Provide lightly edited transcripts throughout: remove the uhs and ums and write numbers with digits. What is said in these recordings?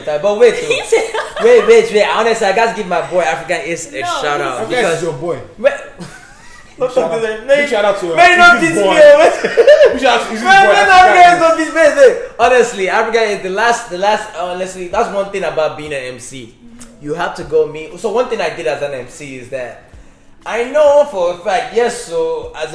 But wait, wait. Honestly, I gotta give my boy African Ace a shout out because your boy. Big shout out to man, not this boy. Honestly, Africa is the last. Honestly, that's one thing about being an MC. You have to go meet. So one thing I did as an MC is that I know for a fact, yes. So as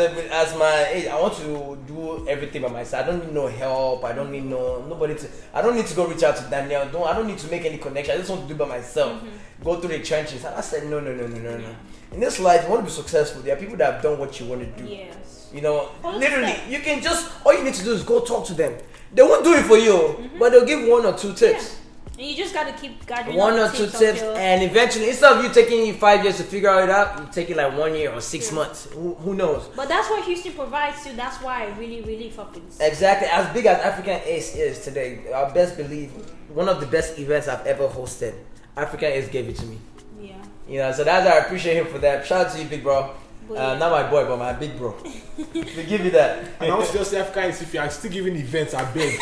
my age, I want to do everything by myself. I don't need no help. I don't need nobody to. I don't need to go reach out to Daniel. I don't need to make any connection. I just want to do it by myself. Go through the trenches. And I said no. In this life, you want to be successful. There are people that have done what you want to do. Yes. You know, literally, you can just all you need to do is go talk to them. They won't do it for you, but they'll give 1 or 2 tips. Yeah. And you just gotta keep gathering 1 or 2 tips, and eventually, instead of you taking you 5 years to figure it out, you take it like 1 year or 6 months. Who knows? But that's what Houston provides too. That's why I really fuck with this. Exactly. As big as African Ace is today, I best believe one of the best events I've ever hosted. African Ace gave it to me. Yeah. You know, so that's I appreciate him for that. Shout out to you, big bro. Not my boy, but my big bro. We give you that. And I want to just say, African Ace, if you are still giving events, I beg.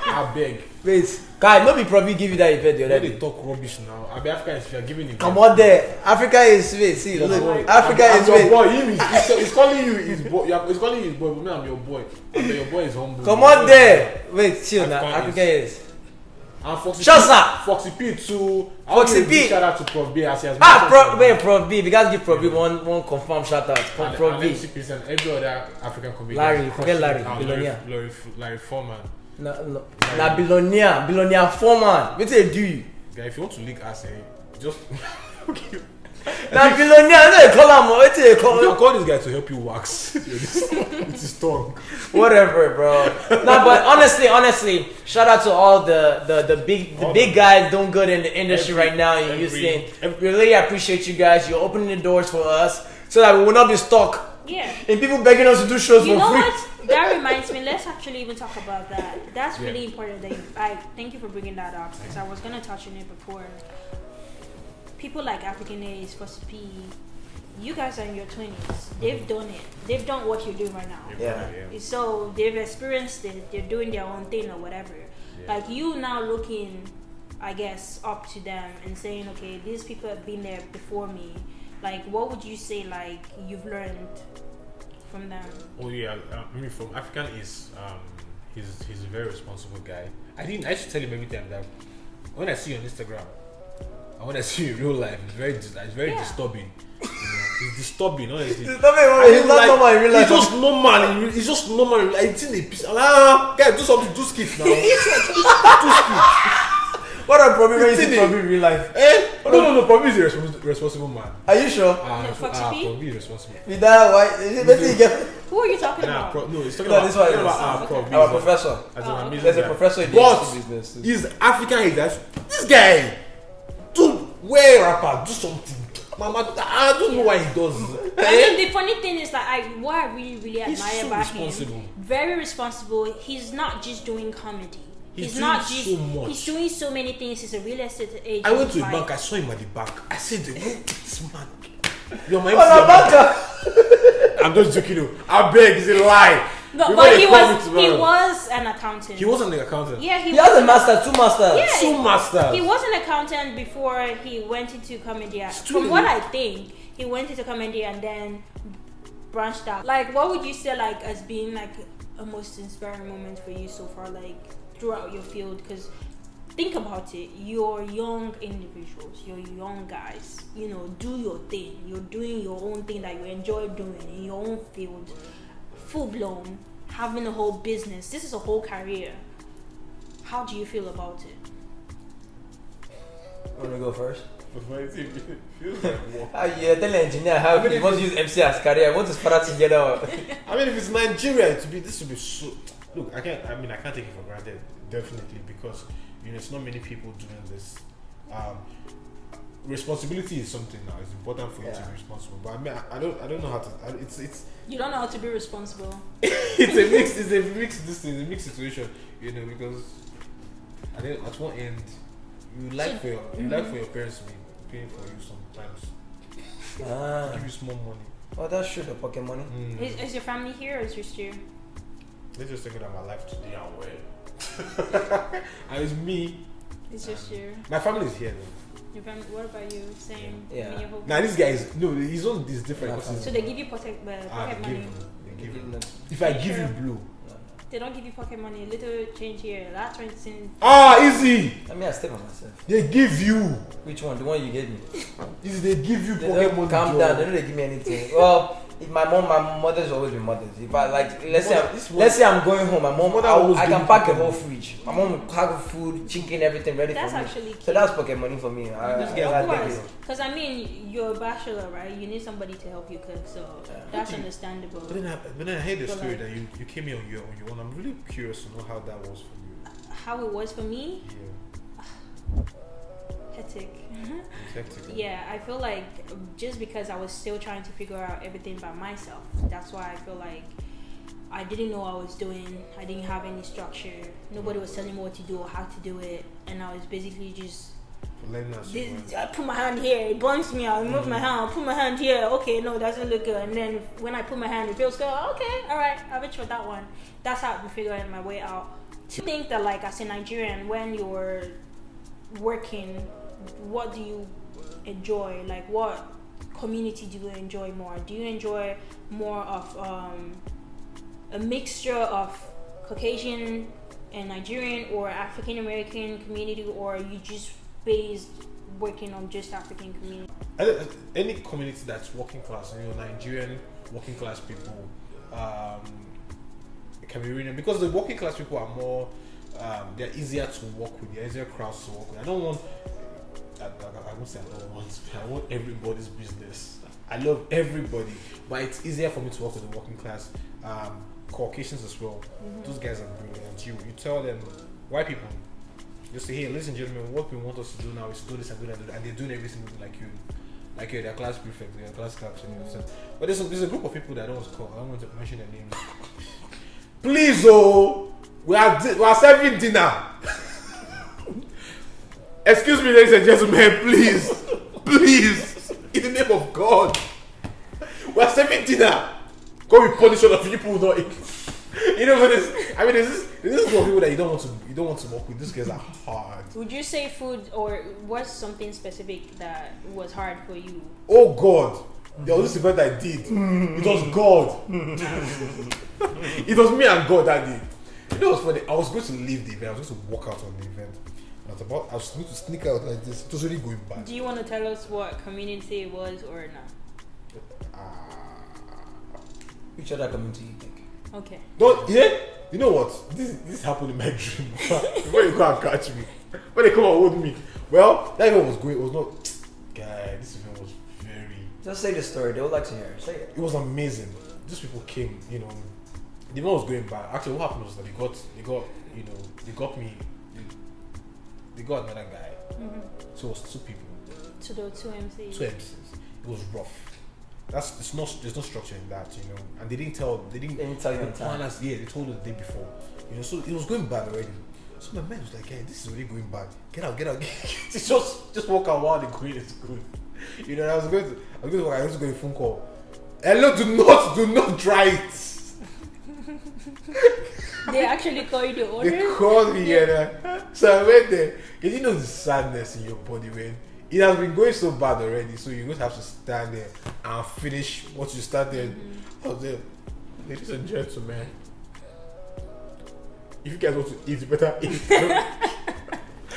I beg. Wait, guy, nobody probably give you that event the other day. They talk rubbish now. I be African if you are giving events. Come on there. Africa is wait. See, look. Africa is your boy. He's calling you his boy. He's calling you his boy, but me, I'm your boy. And your boy is humble. Come on there. Wait, chill now. Africa is. And Foxy Foxy P too. Foxy P. Shout out to Prof B as he has Prof B. We gotta give Prof B one confirmed shout out. Prof B. And every other African comedian. Larry, forget Larry. Billionaire. Larry Foreman. No. Billionaire Foreman. What they do you? Guy, if you want to leak us, just okay. Now billionaire, they call him. What they call? You call this guy to help you wax. It's his tongue. Whatever, bro. No, but honestly, shout out to all the big guys doing good in the industry right now in Houston. We really appreciate you guys. You're opening the doors for us so that we will not be stuck. Yeah. And people begging us to do shows for free. What? That reminds me. Let's actually even talk about that. That's really important. I thank you for bringing that up because I was gonna touch on it before. People like African Ace, Foxy P, you guys are in your 20s. They've done it. They've done what you're doing right now. Yeah. So they've experienced it. They're doing their own thing or whatever. Yeah. Like you now looking, I guess, up to them and saying, okay, these people have been there before me. Like, what would you say, like, you've learned from them? Oh yeah, I mean, from African Ace, he's a very responsible guy. I used to tell him every time that when I see you on Instagram, and when I see you in real life, it's very disturbing. You know, it's disturbing, honestly. He's not normal in real life. It's just normal. It's in a piece. Guys, do something. Do skits now. Do skits. What are probably when you see Probably in real life? No. Probably is a responsible man. Are you sure? Probably is responsible. With that, why? Who are you talking about? No, he's talking about this one. Our professor. There's a professor in the business. He's African. This guy. Do wear rapper. Do something. Mama, I don't know why he does. I mean, the funny thing is that what I really admire about him. Very responsible. He's not just doing comedy. He's not just so much. He's doing so many things. He's a real estate agent. I went to a bank. I saw him at the back. I said, "This man, you're my banker." I'm just joking. I beg, it's a lie. No, but he was an accountant. He was an accountant. Yeah, he has a master, 2 masters. Yeah, 2 masters. He was an accountant before he went into comedy. From what I think, he went into comedy and then branched out. Like, what would you say, like, as being like a most inspiring moment for you so far, like throughout your field? Because think about it, you're young individuals, you're young guys. You know, do your thing. You're doing your own thing that you enjoy doing in your own field. Full blown, having a whole business. This is a whole career. How do you feel about it? Want to go first? Yeah, tell the engineer how he wants to use MC as career. What is father together? I mean, if it's Nigeria, this would be so. Look, I can't take it for granted, definitely, because it's not many people doing this. Responsibility is something now. It's important for you to be responsible. But I mean, I don't know how to. It's. You don't know how to be responsible. It's a mixed situation, because at one end you like for your parents to be paying for you sometimes. Give you small money. Oh, that's true. The pocket money. Is your family here or is your still? Let's just think about my life today and where. And it's me. It's just you. My family is here though. Your family, what about you? Same. Yeah. I mean, your whole Now this guy is he's on this different. so they give you pocket money. They give him. Give If I Are you give sure? you blue. They don't give you pocket money. A little change here. That's 20 cents. Easy. I mean, I stay by myself. They give you. Which one? The one you gave me? Easy. They give you They pocket don't money. calm Joe. down. They don't give me anything. Well, if my mother's always been mothers. If I like, let's This one- say I'm going home, my mom, Mother always I give can you pack a pocket whole money. fridge. My mom will pack food, chicken, everything ready That's for me. actually So cute. that's pocket money for me. I This take guy- Of it. course, because I mean, you're a bachelor, right? You need somebody to help you cook, so that's understandable. But then I heard the But story like- that you came here on your own. I'm really curious to know how that was for you. How it was for me, Yeah. hectic. It's hectic. Yeah, I feel like just because I was still trying to figure out everything by myself, that's why I feel like I didn't know what I was doing. I didn't have any structure. Nobody was telling me what to do or how to do it, and I was basically just. Learning as you went. I put my hand here, it burns me. I move my hand, put my hand here. Okay, no, doesn't look good. And then when I put my hand, it feels good. Okay, all right, I'll reach for that one. That's how I've been figuring my way out. I think that like as a Nigerian, when you're working, what do you enjoy? Like what community do you enjoy more? Do you enjoy more of a mixture of Caucasian and Nigerian or African American community, or are you just based working on just African community? Any community that's working class, Nigerian working class people, Cameroonian, because the working class people are more, they're easier to work with, they're easier crowds to work with. I won't say I want everybody's business. I love everybody, but it's easier for me to work with the working class. Caucasians as well. Those guys are brilliant. You tell them, white people, you say, hey, listen, gentlemen, what we want us to do now is to do this and do that, and they're doing everything like you. Like you're their class prefect, they're class captain. But there's a group of people that I don't want to mention their names. Please, we are serving dinner. Excuse me, ladies and gentlemen, please, in the name of God, we are serving dinner. Go be punished on the people not eat. There's this group of people that you don't want to work with. These guys are hard. Would you say food, or was something specific that was hard for you? Oh God, there was this event I did. It was God. It was me and God that day. It was funny. I was going to leave the event. I was going to walk out on the event. I was going to sneak out like this. It was really going bad. Do you want to tell us what community it was or not? Which other community you think? Okay. You know what? This happened in my dream. Before you go and catch me. When they come and hold me. Well, that event was going. It was not. Guy, this event was very. Just say the story. They would like to hear it. Say it. It was amazing. These people came. The event was going bad. Actually, what happened was that they got another guy. So it was two people. To the two MCs. Two MCs. It was rough. There's no structure in that, and they didn't tell you in the time. planners. Yeah, they told us the day before, so it was going bad already. So my man was like, "Hey, this is really going bad. Get out. just walk out while the going is good." I was going to work. I was going to phone call. Hello, do not try it. They actually call you the order? They called me, so I went there. Cause the sadness in your body when it has been going so bad already, so you just have to stand there and finish what you started. I was there, ladies and gentlemen. If you guys want to eat, you better eat.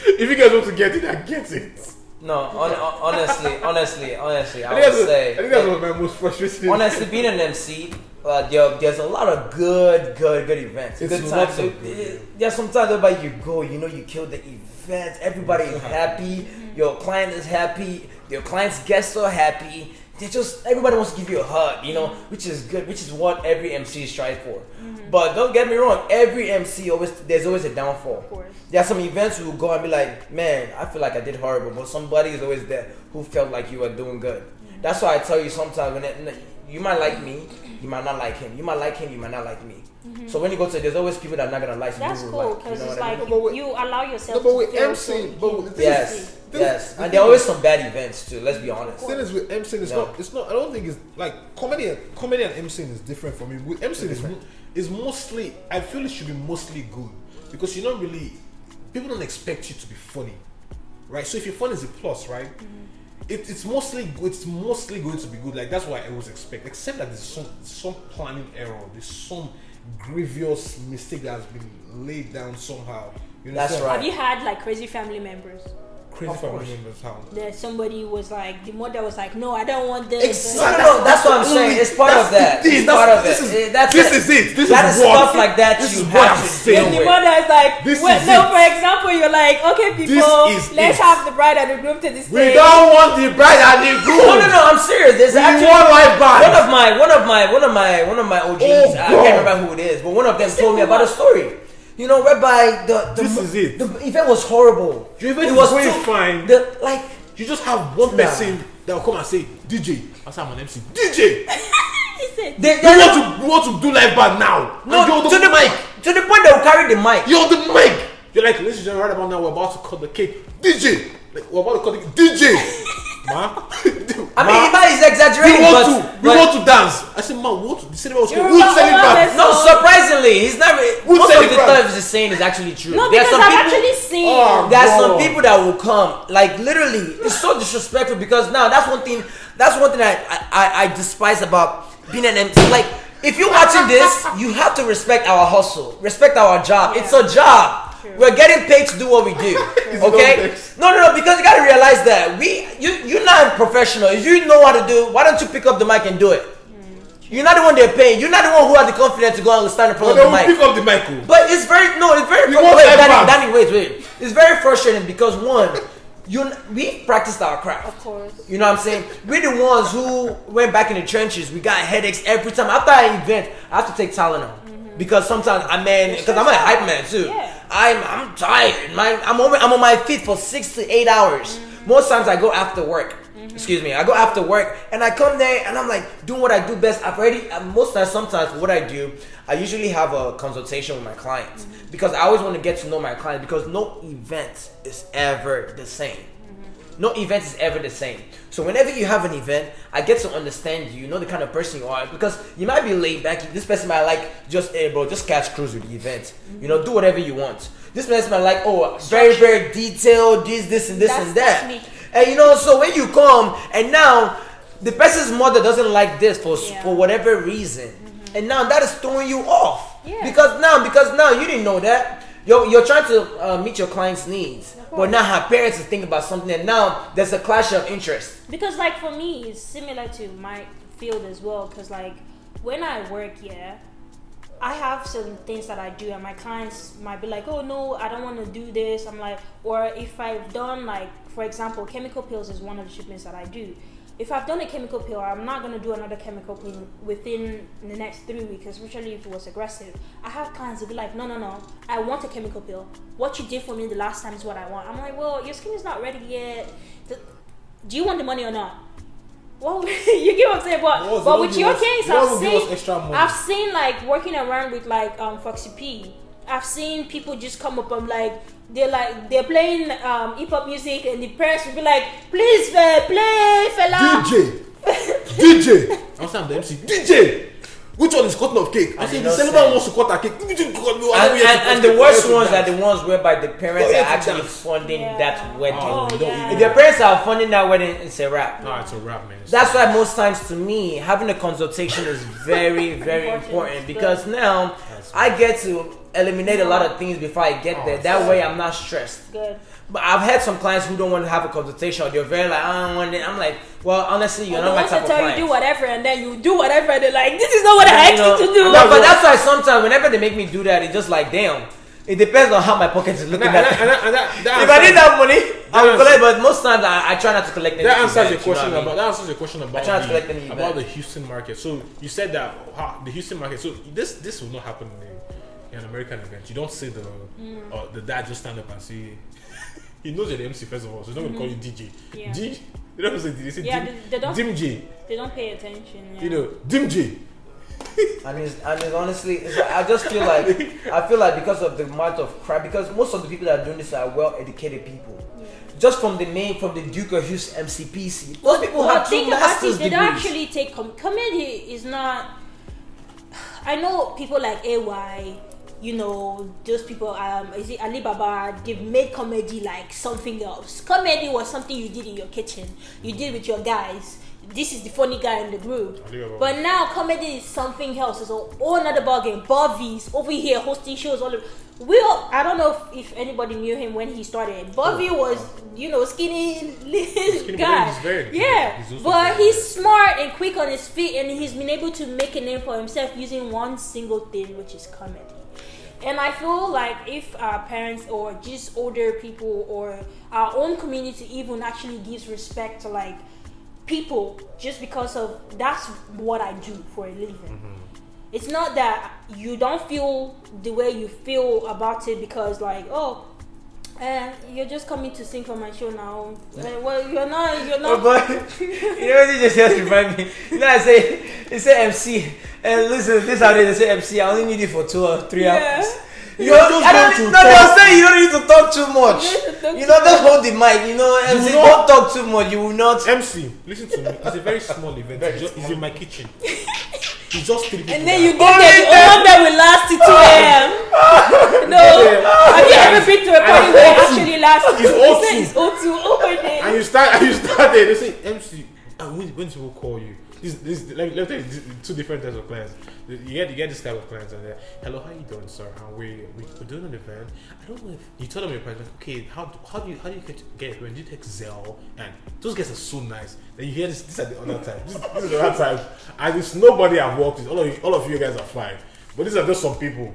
If you guys want to get it, I get it. No, honestly, I think would say. I think that was my most frustrating. Honestly, being an MC, there's a lot of good events. It's Good not times. so good. There's sometimes whereby you go, you kill the event. Everybody is happy. Your client is happy. Your client's guests are happy. Everybody wants to give you a hug, which is good, which is what every MC strives for. But don't get me wrong, every MC there's always a downfall. Of course. There are some events who will go and be like, man, I feel like I did horrible, but somebody is always there who felt like you were doing good. That's why I tell you sometimes you might like me, you might not like him. You might like him, you might not like me. So when you go to, there's always people that are not gonna like you. That's cool because it's like you allow yourself but with to feel MC, so yes, and there are always some bad events too. Let's be honest. The thing is with MCing, it's not. I don't think it's like comedy and MCing is different for me. With MCing is mostly. I feel it should be mostly good because you don't really. People don't expect you to be funny, right? So if you're funny, is a plus, right? It's mostly good. It's mostly going to be good. Like that's what I always expect. Except that there's some planning error. There's some grievous mistake that has been laid down somehow. You know, that's right. Have you had like crazy family members? Crazy family members, how? That somebody was like, the mother was like, no, I don't want this. Exactly. No, that's what I'm saying. It's part of that. It's part of it. This is it. That is stuff like that you have to deal with. The mother is like, for example, you're like, okay, people, let's have the bride and the groom to this We don't want the bride and the groom. No, I'm serious. There's actually one of my OGs. I can't remember who it is, but one of them told me about a story. You know, whereby the event was horrible. The event was going fine. You just have one person that will come and say, DJ, I say I'm an MC. DJ! we want to do live band now. No, to the mic. To the point they will carry the mic. You're the mic. You're like, ladies and gentlemen, right about now, we're about to cut the cake. DJ! Like, we're about to cut the cake. DJ! Ma? I mean, man is exaggerating, we want to dance. I said, man, what? The cinema was going No, surprisingly, he's not. Most of the stuff he's saying is actually true. No, because I've actually seen. There are some people that will come, like literally, it's so disrespectful because now that's one thing I despise about being an MC. Like, if you're watching this, you have to respect our hustle, respect our job. Yeah. It's a job. True. We're getting paid to do what we do. Okay? No, because you gotta realize that you're not a professional. If you know how to do, why don't you pick up the mic and do it? You're not the one they're paying. You're not the one who has the confidence to go and stand in front of the mic. Pick up the mic. But it's very Danny, wait. It's very frustrating because we practiced our craft. Of course. You know what I'm saying? We're the ones who went back in the trenches. We got headaches every time. After an event, I have to take Tylenol. Because sometimes because I'm a hype man too. Yeah. I'm tired. I'm on my feet for 6 to 8 hours. Most times I go after work. Excuse me. I go after work and I come there and I'm like doing what I do best. Sometimes what I do, I usually have a consultation with my clients because I always want to get to know my clients because no event is ever the same. No event is ever the same. So whenever you have an event, I get to understand you know the kind of person you are because you might be laid back. This person might like just catch cruise with the event. You know, do whatever you want. This person might like very, very detailed, this and that. And you know, so when you come and now the person's mother doesn't like this for whatever reason. And now that is throwing you off. Yeah. Because now you didn't know that. You're trying to meet your client's needs, but now her parents is thinking about something, and now there's a clash of interest. Because like for me, it's similar to my field as well. Because like when I work, I have some things that I do, and my clients might be like, "Oh no, I don't want to do this." I'm like, or if I've done like, for example, chemical pills is one of the shipments that I do. If I've done a chemical pill, I'm not going to do another chemical pill within the next 3 weeks, especially if it was aggressive. I have clients who be like, no, I want a chemical pill. What you did for me the last time is what I want. I'm like, well, your skin is not ready yet. Do you want the money or not? Well, you get what I'm saying? But with your case, I've seen like working around with like Foxy P. I've seen people just come up and like, they're playing hip-hop music and the parents will be like, please play fella DJ I'm saying the MC DJ which one is cutting off cake? I said the celebrant wants to cut a cake and the worst ones are the ones whereby the parents are actually funding that wedding. If your parents are funding that wedding, it's a wrap. No, it's a wrap, man. That's why most times to me having a consultation is very very important because now I get to eliminate a lot of things before I get there. That way I'm not stressed. Good. But I've had some clients who don't want to have a consultation or they're very like, I don't want it. I'm like, well, honestly, you're not my type of client. You do whatever and then you do whatever and they're like, this is not what I asked you to do. No, but that's why sometimes whenever they make me do that, it's just like, damn. It depends on how my pocket is looking at. If I need that money, I will collect. But most times I try not to collect anything. That answers your question about. I try not to collect anything about the Houston market. So you said that the Houston market. So this will not happen in an American event. You don't see the dad just stand up and say he knows you're the MC first of all, so he's not going to call you DJ. Yeah. They don't say DJ. They say they don't. Dim J. They don't pay attention. Yeah. You know, Dim J. and it's honestly, I just feel like because of the amount of crap, because most of the people that are doing this are well-educated people. Yeah. Just from the name, from the Duke of Hughes MCPC, those people have two master's degrees. They don't actually take comedy is not. I know people like AY. You know, those people, is it Alibaba, they've made comedy like something else. Comedy was something you did in your kitchen. You did with your guys. This is the funny guy in the group. Alibaba. But now comedy is something else. It's a whole other ballgame. Bobby's over here hosting shows all over. I don't know if anybody knew him when he started. Bobby was, skinny guy. He's very but he's smart and quick on his feet, and he's been able to make a name for himself using one single thing, which is comedy. And I feel like if our parents or just older people or our own community even actually gives respect to like people just because of that's what I do for a living. Mm-hmm. It's not that you don't feel the way you feel about it because like, you're just coming to sing for my show now. Well, you're not. Oh, but what you just remind me? I say MC, and listen, this how they say MC. I only need you for 2 or 3 hours. They'll say you don't need to talk too much. Just hold the mic. MC, don't talk too much. You will not. MC, listen to me. It's a very small event. It's in my kitchen. It's just 3 people. And then you get there, the all that will last to 2 a.m. No. Have you ever been to a party where it actually lasts? It's O2. Oh my day. And you start there. They say, MC, when people call you, let me tell you, 2 different types of clients. You get this type of clients, and they're, hello, how you doing, sir? And we're doing an event. I don't know if you tell them your price. Like, okay, how do you get it? When you take Zelle, and those guys are so nice. Then you hear this at the other time. This is the other time, and it's nobody I've worked with. All of you guys are fine, but these are just some people.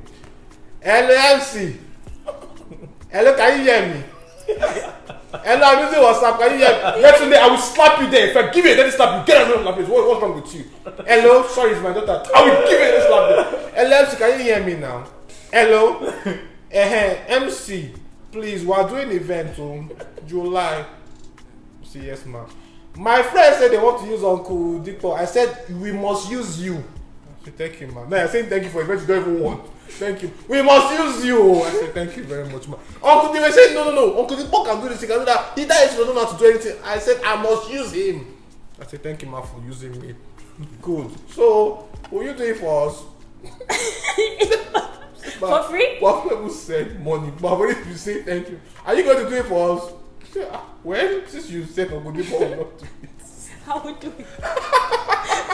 Hello, MC. Hello, can you hear me? And I'm using WhatsApp. Can you hear me? Yesterday, I will slap you there. If I give you a dead slap, you get another slap. What's wrong with you? Hello, sorry, it's my daughter. I will give you a slap there. Hello, MC, can you hear me now? Hello, MC, please, we are doing an event on July. See, yes, ma'am. My friend said they want to use Uncle Dictor. I said we must use you. I said thank you, man. No, I said thank you for event you don't even want. Thank you. We must use you. I said thank you very much, man. Uncle Dictor said no. Uncle Dictor can do this. He can do that. He died. He doesn't know how to do anything. I said I must use him. I said thank you, man, for using me. Good. So, will you do it for us? For free? What people said money, but what if you say thank you? Are you going to do it for us? Well, since you said Uncle Dictor will not do it. I would do it.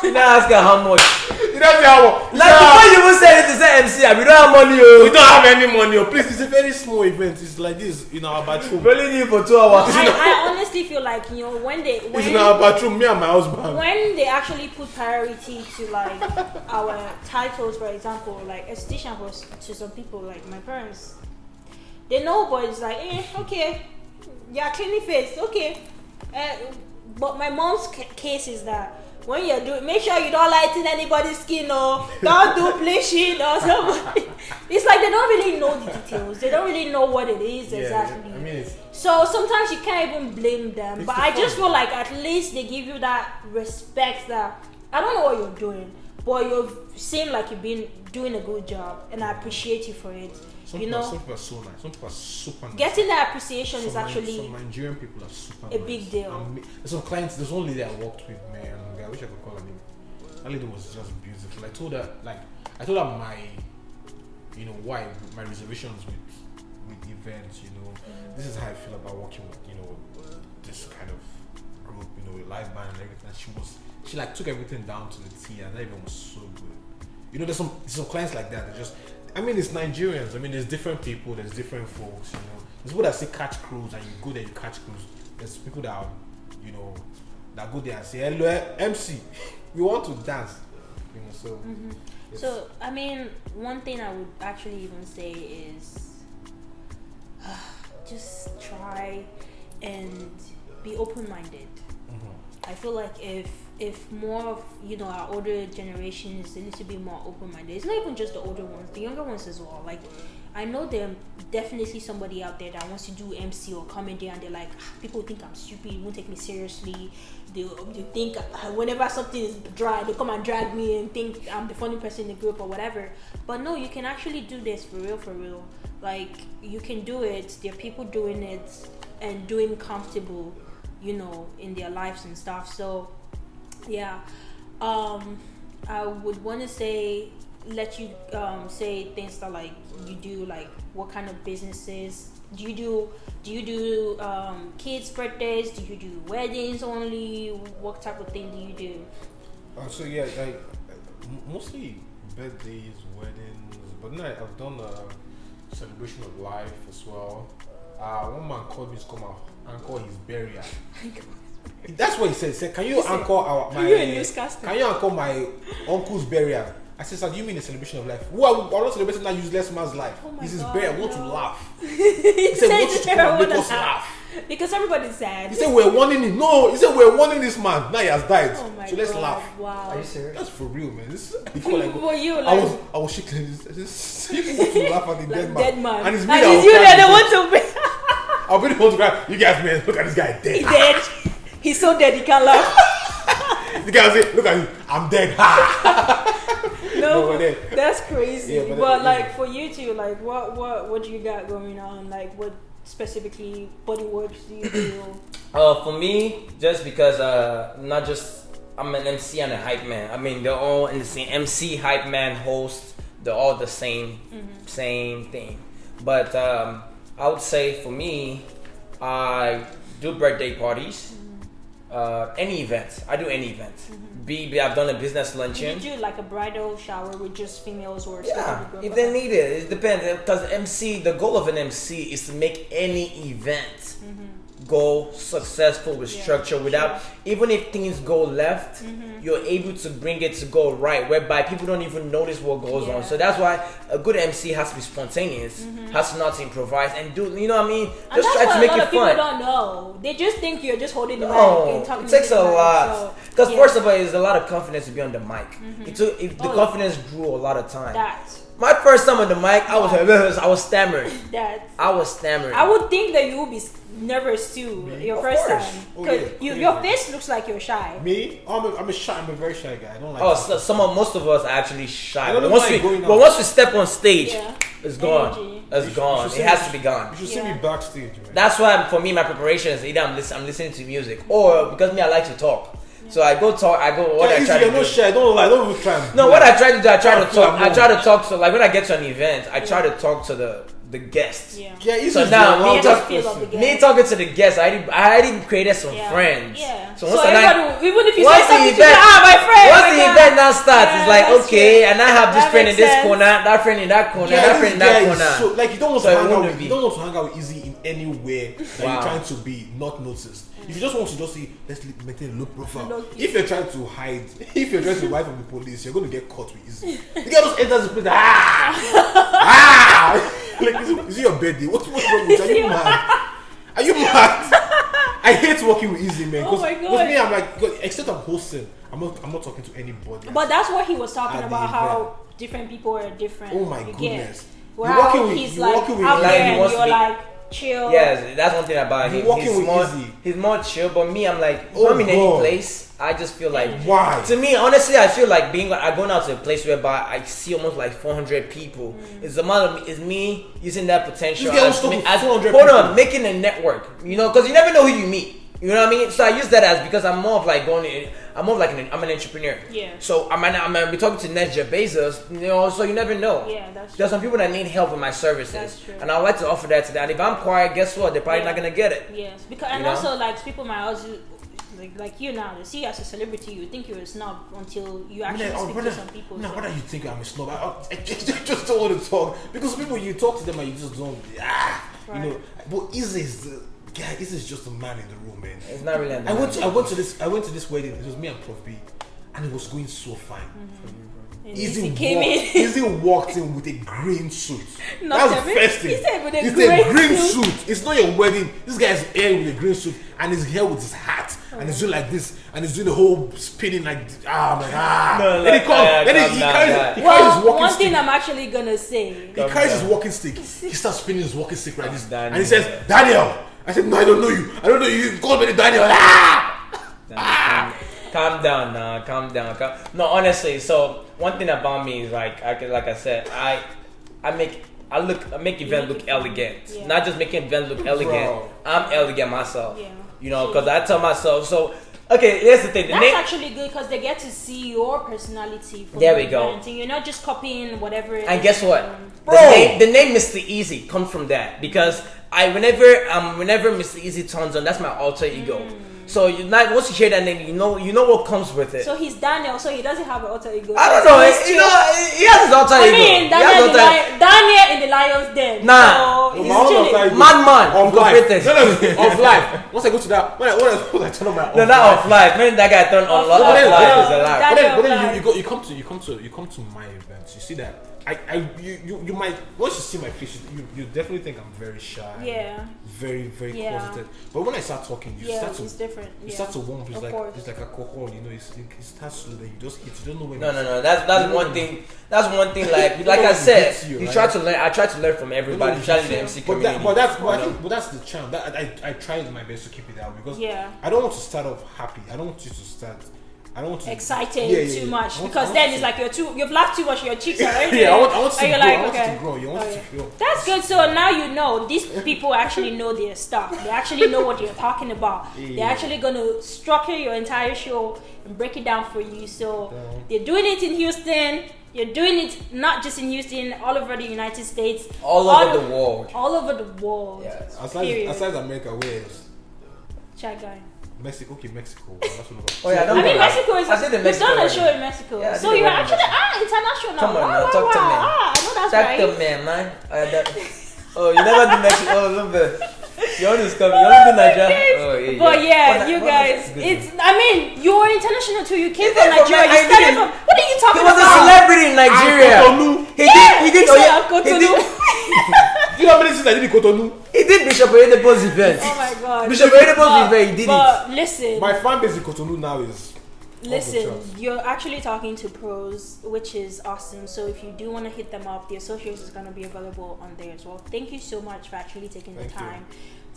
You now ask her how much. You don't say how much. Like before you even said it to say MC, we don't have money. We don't have any money. Please, it's a very small event. It's like this in our bathroom. We only need for 2 hours. I honestly feel like when it's in our bathroom, me and my husband. When they actually put priority to like our titles, for example, like esthetician was to some people, like my parents, they know, but it's like, okay, yeah, cleaning face, okay. But my mom's case is that when you're doing, make sure you don't lighten anybody's skin or don't do bleaching or something. It's like they don't really know the details. They don't really know what it is exactly. I mean, so sometimes you can't even blame them. But I just feel like at least they give you that respect that I don't know what you're doing, but you seem like you've been doing a good job, and I appreciate you for it. Some people are so nice. Some people are super nice. Getting that appreciation is actually some Nigerian people are super a big deal. Some clients, there's one lady I worked with, man. I wish I could call her name. That lady was just beautiful. I told her my, why my reservations with events. This is how I feel about working with, this kind of group, with live band and everything. And she like took everything down to the T, and that event was so good. There's some clients like that. It's Nigerians. There's different people. There's different folks. There's people that say catch crews, and you go there, you catch crews. There's people that are, that go there and say, hello, MC, we want to dance. So. Mm-hmm. So one thing I would actually even say is, just try and be open-minded. Mm-hmm. I feel like if more of our older generation is a little bit more open-minded, it's not even just the older ones, the younger ones as well. Like I know there's definitely somebody out there that wants to do MC or comedy, and they're like, people think I'm stupid, won't take me seriously. They think whenever something is dry, they come and drag me and think I'm the funny person in the group or whatever. But no, you can actually do this for real. Like, you can do it. There are people doing it and doing comfortable, you know, in their lives and stuff. So yeah, I would want to say, let you say things that like you do, like what kind of businesses do you do kids' birthdays, do you do weddings only, what type of thing do you do? So yeah, like mostly birthdays, weddings, but no, I've done a celebration of life as well. One man called me to come out anchor his burial. That's what he said. He said, can you anchor my uncle's burial? I said, sir, do you mean a celebration of life? Who are not celebrating that useless man's life? It's his burial. I want to laugh. He said, want you to come and make us laugh. Because everybody's sad. He said, we're warning him. No, he said, we're warning this man. Now he has died. Oh my so let's God. laugh. Wow. Are you serious? That's for real, man. This is like, For you, I like, was shaking. You want to laugh at the like dead man. And it's it's me that you that will want to be. I'll be the one to cry. You guys, man, look at this guy dead. He's dead. He's so dead he can't laugh. The guy will say, look at him, I'm dead. No, No, that's crazy. Yeah, but like for you two, like what do you got going on? Like what specifically body works do you do? For me, just because not just I'm an MC and a hype man. I mean, they're all in the same MC, hype man, host. They're all the same thing. But I would say for me, I do birthday parties. Any event. I do any event. I've done a business luncheon. Do you do like a bridal shower with just females or Yeah, group? if they need it. It depends. Because the goal of an MC is to make any event go successful with structure without, even if things go left, you're able to bring it to go right, whereby people don't even notice what goes on. So that's why a good MC has to be spontaneous, has to not improvise and do, you know what I mean? And Just that's try to what make a lot it of people fun. don't know. They just think you're just holding the mic No, and talking. it takes to a the mic. lot. Because So, first of all, it's a lot of confidence to be on the mic. The confidence grew a lot of time. My first time on the mic, I was stammering. I was stammering. I would think that you would be nervous too your Of first course. time. Oh, Because yeah. your face looks like you're shy. Me? I'm a very shy guy. I don't like Most of us are actually shy. I don't But know why going out. once we step on stage, Yeah. it's gone. Energy. It's You gone. should It has to be gone. You should see me backstage, man. That's why for me, my preparation is either I'm listening to music, or because me, I like to talk. So I go talk. What I try to You're do. not shy. Don't lie. Don't even try. No, what I try to do, I try to talk. more. I try to talk. So like when I get to an event, I try to talk to the guests. Yeah. Yeah, Eazy So is now, the me loudest just feel of person. the Me talking to the guests, I already created some Yeah. friends. Yeah. So So once everybody, even if you once say the something to event- them, my friend. once my the God. event now starts, Yeah, it's like that's okay, true. and I have this That friend in makes this sense. corner, that friend in that corner, Yeah, that this friend in guy that is corner. so, like you don't want So to it hang out. wouldn't be. You don't want to hang out with Eazy in anywhere that Wow. you're trying to be not noticed. If you just want to just say, let's maintain a low profile. Low-key. If you're trying to hide, if you're trying to hide from the police, you're going to get caught with Eazy. The guy just enters the place. Like, is it your birthday? What's wrong with you? Are you mad? Are you mad? I hate working with Eazy, man. Oh my God. Me, I'm like, God, except I'm hosting, I'm not talking to anybody. But that's what he was talking At the about, event. how different people are different. Oh my You get? goodness. Well, You're working how with- he's you're like working with- out Like, there he and wants to you're be- like chill. Yes, that's one thing about him. Walking He's with more, Eazy. he's more chill, but me, I'm like, if Oh, I'm in any God. place, I just feel like, Why? to me, honestly, I feel like I'm going out to a place whereby I see almost like 400 people. It's the amount of, it's me using that potential. This guy was as- talking as- 400 hold people. on, making a network, you know, because you never know who you meet. You know what I mean? So I use that as because I'm more of like I'm more of like I'm an entrepreneur. Yeah. So I might be talking to Jeff Bezos, you know. So you never know. Yeah, that's There's some people that need help with my services, That's true. and I would like to offer that to them. And if I'm quiet, guess what? They're probably not gonna get it. Yes, because and You know? also like people might also like you now, they see you as a celebrity, you think you're a snob until you actually speak to some people. Now, so. what do you think I'm a snob? I just don't want to talk because people you talk to them and you just don't. You know. But Eazy is the guy. Eazy is just a man in the room, man. It's not really. I went to this wedding. It was me and Prof B, and it was going so fine. And Eazy came in. Eazy walked in with a green suit. Not That's the every- first thing. he said with a It's green a green suit. suit. It's not your wedding. This guy's here with a green suit and his hair with his hat. and he's doing like this, and he's doing the whole spinning like this. I'm like, No, then he comes, then he carries his walking one stick. thing I'm actually gonna say. He carries his walking stick. He starts spinning his walking stick like this, Daniel. and he says, "Daniel." I said, "No, I don't know you. I don't know you. You called me Daniel." Calm down, nah. Calm down. No, honestly. So one thing about me is like I said, I make event look elegant. Yeah. Not just making event look elegant. Bro. I'm elegant myself. Yeah. You know, because I tell myself. So okay, here's the thing. The That's name. actually good because they get to see your personality. From There the we go. event, and you're not just copying whatever. And guess what? Bro. The name Mr. Eazy comes from that because whenever Mr. Eazy turns on, that's my alter ego. So once you hear that name, you know what comes with it. So he's Daniel, so he doesn't have an alter ego. I don't know. He has his alter ego. Daniel in the lion's den. Nah. So he's My own chilling. alter ego. Man, Of go life. with it. No, of life. Once I go to that, when I turn on my No, not off life. When that guy turned on Off life life. is a Yeah. lie. But then you come to my events. You see that you might once you see my face, you definitely think I'm very shy. Yeah. Very Yeah. closeted. But when I start talking, you start to it's different. you Yeah. start to warm up. It's Of like course. it's like alcohol. You know, it starts slow. Then you don't know when. No. That's one thing. That's one thing. Like I said, you try to learn. I try to learn from everybody, especially the MC community. But that's the charm. That I tried my best to keep it out because I don't want to start off happy. I don't want you to start. I don't want to exciting too much I because want then to- it's like you've laughed too much. Your cheeks are already. Yeah, I want to and you're grow. like, I want okay. to grow. You want to feel. That's good. So now you know these people actually know their stuff. They actually know what you're talking about. They're actually gonna structure your entire show and break it down for you. So they're doing it in Houston. You're doing it not just in Houston, all over the United States, all over the world. all over the world. Yes. Aside America, where else? Chat guy. Mexico. That's what Oh yeah, I mean, Mexico is. I said the We've Mexico done a already. show in Mexico, Yeah, I so did you're already in actually international. Come on wow, now, wow, talk to wow. me. I know that's Talk right. to me, man. Oh, you never do Mexico. Oh, look there. You always come. You only do Nigeria. Oh yeah. But yeah, But you but guys, that's good. it's. I mean, you're international too. You came He from came from Nigeria. You started Nigeria. from. What are you He talking was a about? celebrity in Nigeria. He did. Oh said yeah. Cotonou. Do you know how many things I did in Cotonou? He did Bishop Oyedepo's event. Oh my god. Bishop Oyedepo's event. He did But listen. My fan base in Cotonou now is. Listen, off the charts. you're actually talking to pros, which is awesome. So if you do want to hit them up, the associates is going to be available on there as well. Thank you so much for actually taking the time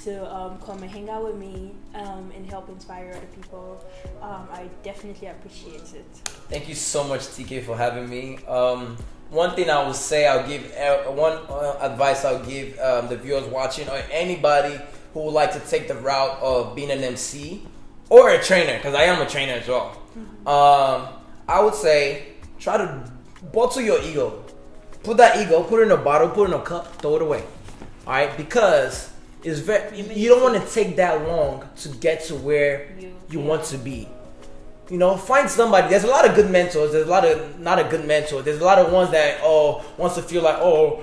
to come and hang out with me and help inspire other people. I definitely appreciate it. Thank you so much, TK, for having me. One thing I would say, I'll give one advice I'll give the viewers watching or anybody who would like to take the route of being an MC or a trainer, because I am a trainer as well. I would say try to bottle your ego. Put that ego, put it in a bottle, put it in a cup, throw it away. All right, because it's you don't want to take that long to get to where you want to be. You know, find somebody. There's a lot of good mentors. There's a lot of not a good mentor. There's a lot of ones that wants to feel like,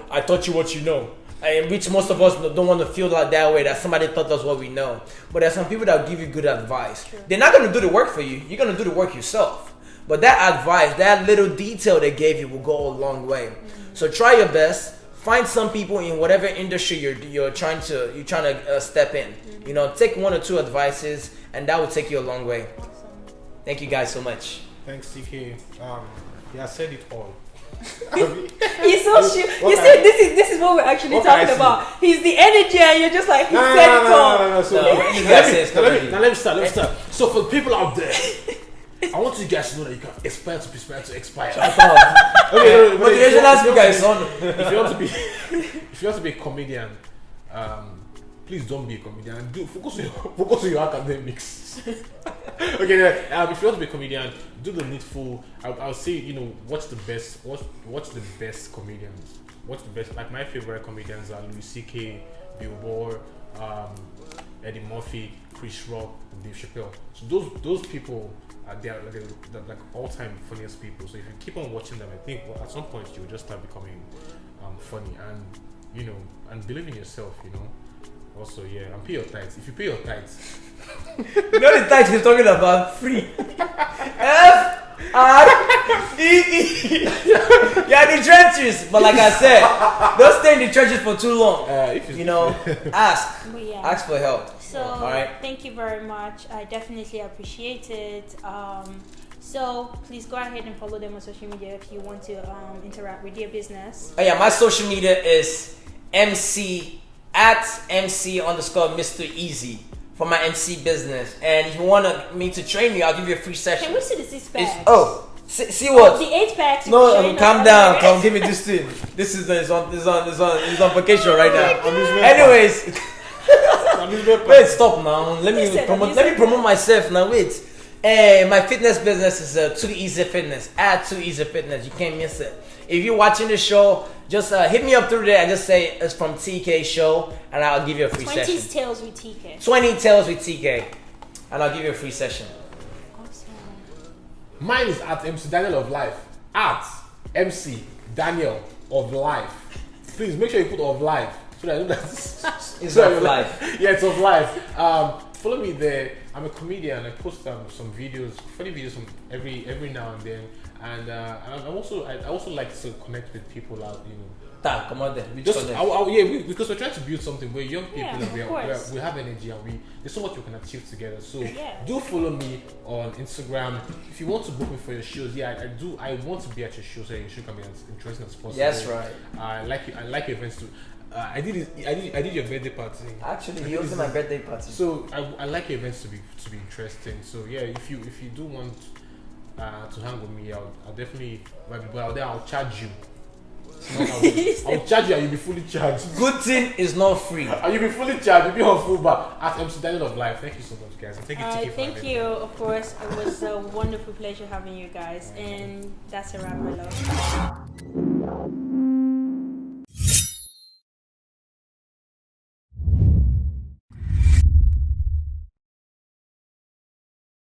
I taught you what you know. And which most of us don't want to feel like that way, that somebody taught us what we know. But there's some people that will give you good advice. True. They're not going to do the work for you. You're going to do the work yourself. But that advice, that little detail they gave you will go a long way. So try your best. Find some people in whatever industry you're trying to step in. You know, take one or two advices, and that will take you a long way. Awesome. Thank you guys so much. Thanks, TK. He has said it all. He's so sure. You see, this is what we're actually talking about. He's the energy, and you're just like, he said it all. No. So you guys say it's already. let me start. So for the people out there, I want you guys to know that you can aspire to expire. Okay, Motivational speaker is on. If you want to be a comedian, please don't be a comedian. Focus on your academics. Okay, if you want to be a comedian, do the needful. I'll say, watch the best comedians. Watch the best. Like my favorite comedians are Louis C.K., Bill Burr, Eddie Murphy, Chris Rock, Dave Chappelle. So those people they're like all-time funniest people. So if you keep on watching them, I think at some point you'll just start becoming funny and and believe in yourself. Also, and pay your tithes. If you pay your tithes, You know the titles he's talking about? Free. F-R-E-E. Yeah, the trenches. But like I said, don't stay in the trenches for too long. if Ask. But yeah. Ask for help. So thank you very much. I definitely appreciate it. So please go ahead and follow them on social media if you want to interact with their business. Oh yeah, my social media is MC @MC_Mr. Eazy for my MC business. And if you want me to train you, I'll give you a free session. Can we see the 6 packs? See what? The 8 packs. No, calm down. Come give me this thing. This is on vacation right now. Anyways, wait, stop now. Let me promote myself now. Wait. My fitness business is Too Easy Fitness. Too Easy Fitness. You can't miss it. If you're watching the show, just hit me up through there and just say it's from TK Show, and I'll give you a free session. 20 Tales with TK. 20 Tales with TK, and I'll give you a free session. Mine is at MC Daniel of Life. At MC Daniel of Life. Please make sure you put of life so that I know that it's of life. Yeah, it's of life. Follow me there. I'm a comedian. I post some videos, funny videos from every now and then. And I also like to connect with people out, you know. Come on then. Because we're trying to build something where young people and we have energy and there's so much we can achieve together. So do follow me on Instagram. If you want to book me for your shows, I want to be at your show so your show can be as interesting as possible. That's right. I like your events too. I did your birthday party. Actually, you hosted my birthday party. So I like your events to be interesting. So yeah, if you do want to hang with me, I'll definitely. But then I'll charge you. I'll charge you and you'll be fully charged. Good thing is not free. And you'll be fully charged, you'll be on full bar at MC Daniel of Life. Thank you so much, guys. Thank you. Of course, it was a wonderful pleasure having you guys. And that's a wrap, my love.